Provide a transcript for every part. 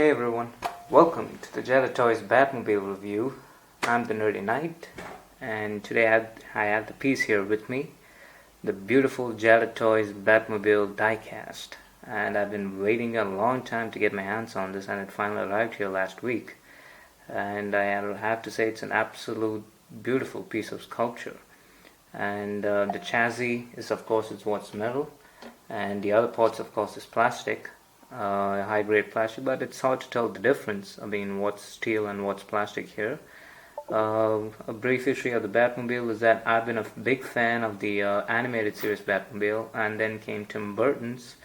Hey everyone, welcome to the Jada Toys Batmobile review. I'm the Nerdy Knight, and today I have the piece here with me, the beautiful Jada Toys Batmobile diecast. And I've been waiting a long time to get my hands on this, and it finally arrived here last week. And I have to say it's an absolute beautiful piece of sculpture. And the chassis is, of course, it's what's metal, and the other parts, of course, is plastic. High-grade plastic, but it's hard to tell the difference. I mean, what's steel and what's plastic here. A brief history of the Batmobile is that I've been a big fan of the animated series Batmobile, and then came Tim Burton's,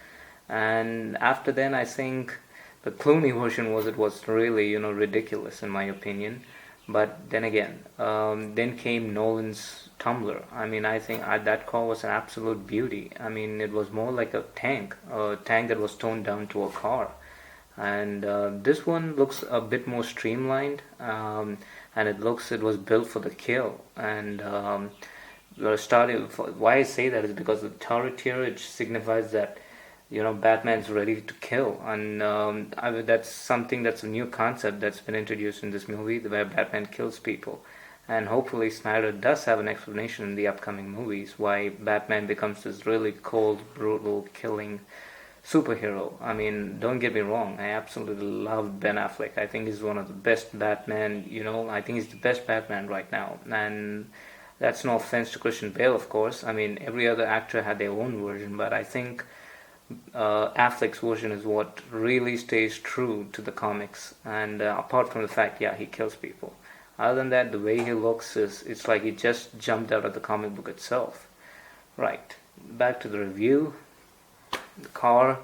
and after then I think the Clooney version was really ridiculous in my opinion. But then again, then came Nolan's Tumbler. I mean, I think that car was an absolute beauty. I mean, it was more like a tank that was toned down to a car. And this one looks a bit more streamlined, and it was built for the kill. And why I say that is because the turret here, it signifies that Batman's ready to kill, and that's something that's a new concept that's been introduced in this movie, where Batman kills people. And hopefully Snyder does have an explanation in the upcoming movies why Batman becomes this really cold, brutal, killing superhero. I mean, don't get me wrong, I absolutely love Ben Affleck. I think he's one of the best Batman, I think he's the best Batman right now. And that's no offense to Christian Bale, of course. I mean, every other actor had their own version, but I think Affleck's version is what really stays true to the comics, and apart from the fact, he kills people. Other than that, the way he looks it's like he just jumped out of the comic book itself. Right, back to the review. The car,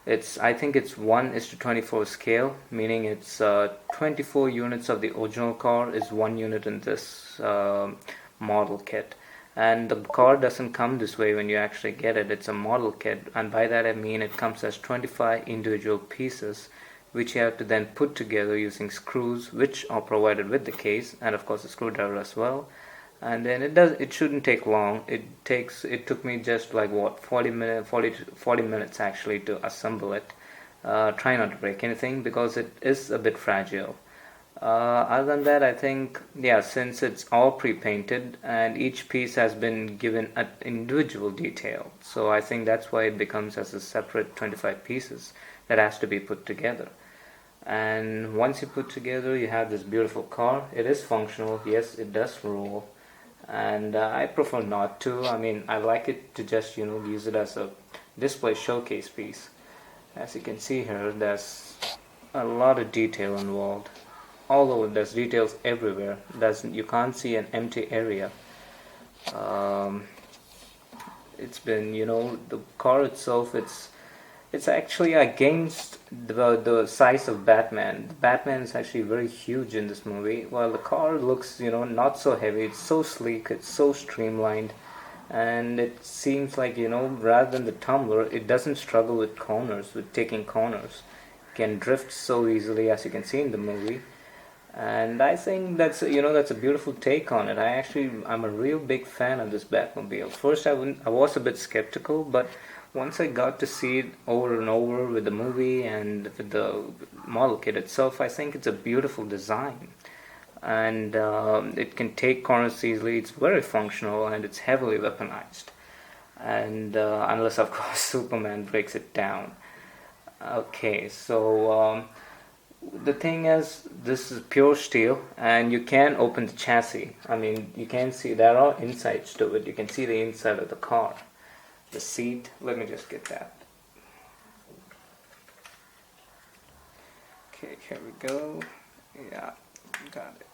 I think it's 1:24 scale, meaning it's 24 units of the original car is 1 unit in this model kit. And the car doesn't come this way when you actually get it. It's a model kit, and by that I mean it comes as 25 individual pieces, which you have to then put together using screws, which are provided with the case, and of course a screwdriver as well. And then it shouldn't take long. It took me just like 40 minutes actually to assemble it. Try not to break anything because it is a bit fragile. Other than that, I think, since it's all pre-painted and each piece has been given an individual detail, so I think that's why it becomes as a separate 25 pieces that has to be put together. And once you put together, you have this beautiful car. It is functional, yes, it does roll, and I prefer not to. I mean, I like it to just use it as a display showcase piece. As you can see here, there's a lot of detail involved. All over, there's details everywhere. You can't see an empty area. It's been, the car itself, it's actually against the size of Batman. Batman is actually very huge in this movie, while the car looks, not so heavy. It's so sleek, it's so streamlined, and it seems like, rather than the Tumbler, it doesn't struggle with taking corners. It can drift so easily, as you can see in the movie. And I think that's a beautiful take on it. I'm a real big fan of this Batmobile. First, I was a bit skeptical, but once I got to see it over and over with the movie and with the model kit itself, I think it's a beautiful design. And it can take corners easily. It's very functional, and it's heavily weaponized. And unless, of course, Superman breaks it down. Okay, so the thing is, this is pure steel, and you can open the chassis. I mean, you can see there are insides to it. You can see the inside of the car. The seat, let me just get that. Okay, here we go. Yeah, got it.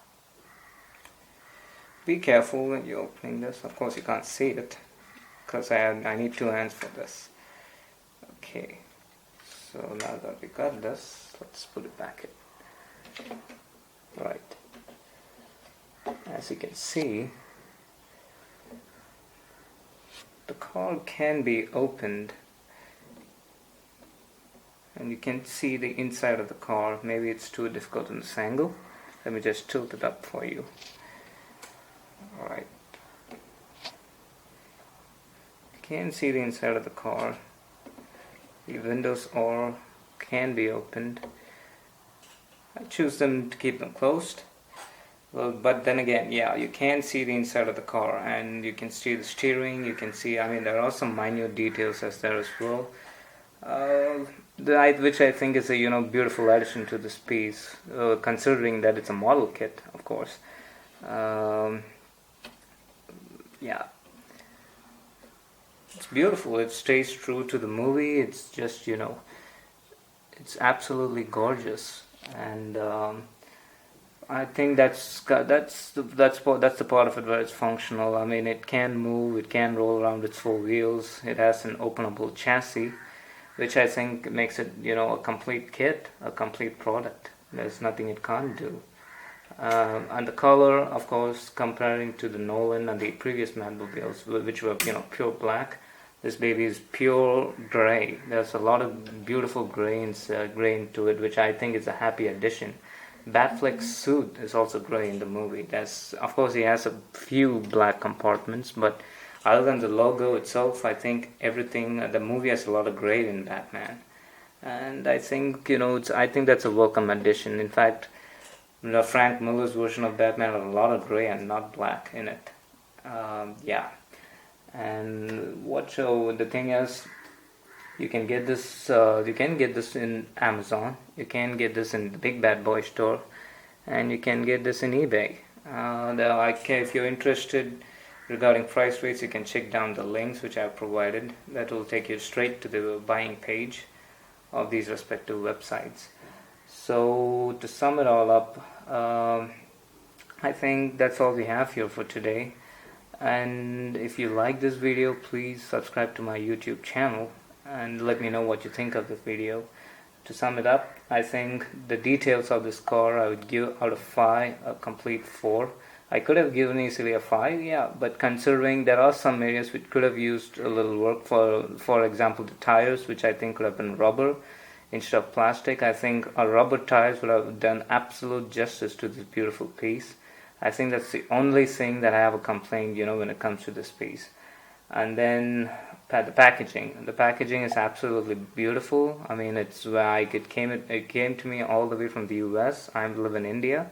Be careful when you're opening this. Of course, you can't see it, because I need 2 hands for this. Okay, so now that we got this, let's put it back in. Right. As you can see, the car can be opened, and you can see the inside of the car. Maybe it's too difficult in this angle. Let me just tilt it up for you. Alright. You can see the inside of the car. The windows can be opened, I choose them to keep them closed. Well, but then again, yeah, you can see the inside of the car, and you can see the steering. You can see, I mean, there are some minute details as there as well. Uh, which I think is a beautiful addition to this piece, considering that it's a model kit, of course. Um, yeah, it's beautiful. It stays true to the movie. It's just it's absolutely gorgeous, and I think that's the part of it where it's functional. I mean, it can move, it can roll around its four wheels. It has an openable chassis, which I think makes it a complete kit, a complete product. There's nothing it can't do. And the color, of course, comparing to the Nolan and the previous Batmobiles, which were pure black, this baby is pure gray. There's a lot of beautiful grains to it, which I think is a happy addition. Batfleck's suit is also gray in the movie. Of course, he has a few black compartments, but other than the logo itself, I think everything. The movie has a lot of gray in Batman, and I think I think that's a welcome addition. In fact, Frank Miller's version of Batman had a lot of gray and not black in it. Yeah, and the thing is, you can get this. You can get this in Amazon. You can get this in the BigBadToyStore, and you can get this in eBay. If you're interested regarding price rates, you can check down the links which I've provided. That will take you straight to the buying page of these respective websites. So to sum it all up, I think that's all we have here for today. And if you like this video, please subscribe to my YouTube channel and let me know what you think of this video. To sum it up, I think the details of this car I would give out of 5 a complete 4. I could have given easily a 5, yeah, but considering there are some areas which could have used a little work, for example the tires, which I think could have been rubber instead of plastic. I think rubber tires would have done absolute justice to this beautiful piece. I think that's the only thing that I have a complaint when it comes to this piece. And then the packaging. The packaging is absolutely beautiful. I mean, it came to me all the way from the US. I live in India,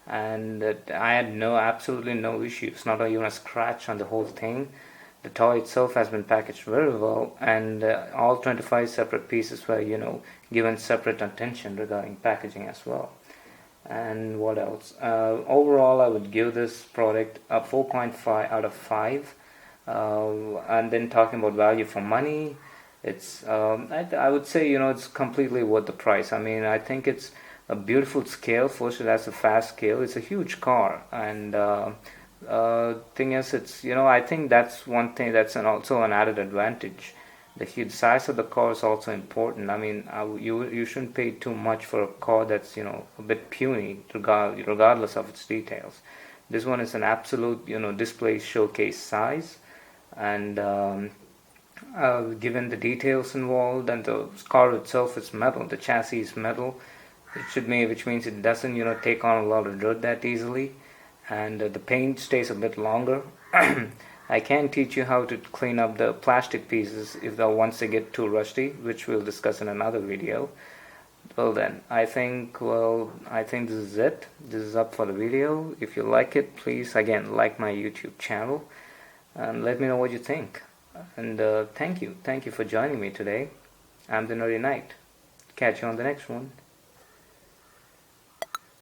and I had absolutely no issues, not even a scratch on the whole thing. The toy itself has been packaged very well, and all 25 separate pieces were given separate attention regarding packaging as well. And what else? Overall, I would give this product a 4.5 out of 5. And then talking about value for money, it's I would say it's completely worth the price. I mean, I think it's a beautiful scale. First, it has a fast scale. It's a huge car, and thing is, I think that's one thing that's also an added advantage. The huge size of the car is also important. I mean, you shouldn't pay too much for a car that's a bit puny, regardless of its details. This one is an absolute display showcase size, and given the details involved, and the car itself is metal, the chassis is metal, which means it doesn't take on a lot of dirt that easily, and the paint stays a bit longer. I can teach you how to clean up the plastic pieces once they get too rusty, which we'll discuss in another video. Well then, I think this is it. This is up for the video. If you like it, please again like my YouTube channel and let me know what you think. And thank you for joining me today. I'm the Nerdy Knight. Catch you on the next one.